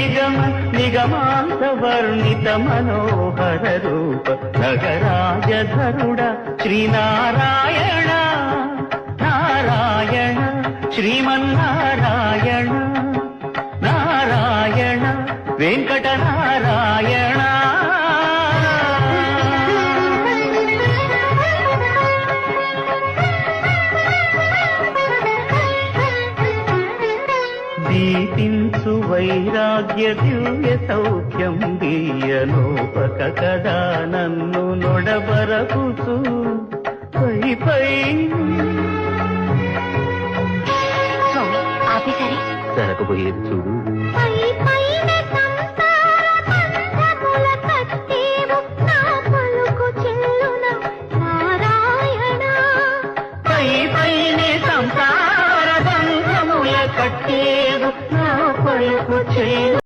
నిగమ నిగమాంత వర్ణిత మనోహర రూప నగరాజధరుడ శ్రీనారాయణ నారాయణ శ్రీమన్నారాయణ నారాయణ వెంకట నారాయణ. దీపించు వైరాగ్య దివ్య సౌఖ్యం దీయనోపక కదా నన్ను నొడబరపుచు పై పై. ఆఫీసరే జరగబోయేది చూడు.